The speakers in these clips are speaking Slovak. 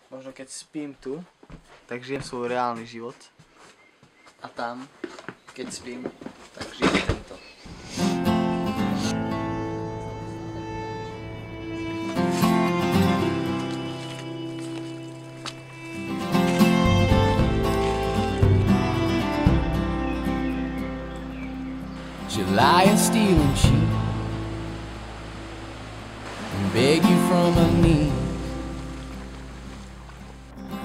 možno keď spím tu, tak žijem svoj reálny život. A tam, keď spím, tak žijem tento. She'll lie and steal and cheat and beg you from her knees,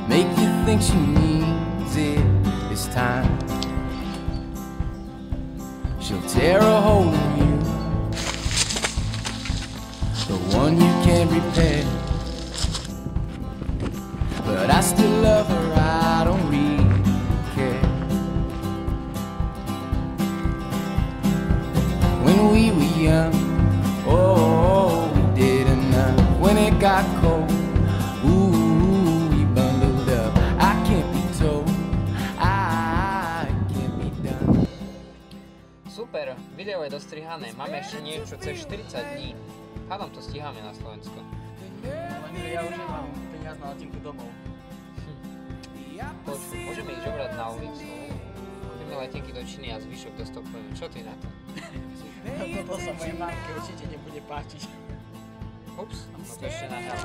make you think she needs it this time. She'll tear a hole in you, the one you can't repair. But I still love her, I don't really care. When we were young, oh, we did enough. When it got cold, ooh, we bundled up. I can't be told, I can't be done. Super, video je dostrihané, máme ešte niečo cez 40 dní. Hádam to stíhame na Slovensko. Lenže ja už nemám peniaz na letenku domov. Poď, môžeme ísť obrať na ulicu. Kúpime letenky do Číny a zvyšok do Stockholmu. Čo ty na to? Toto sa mojej mamke určite nebude páčiť. Ups, no to ešte nahral.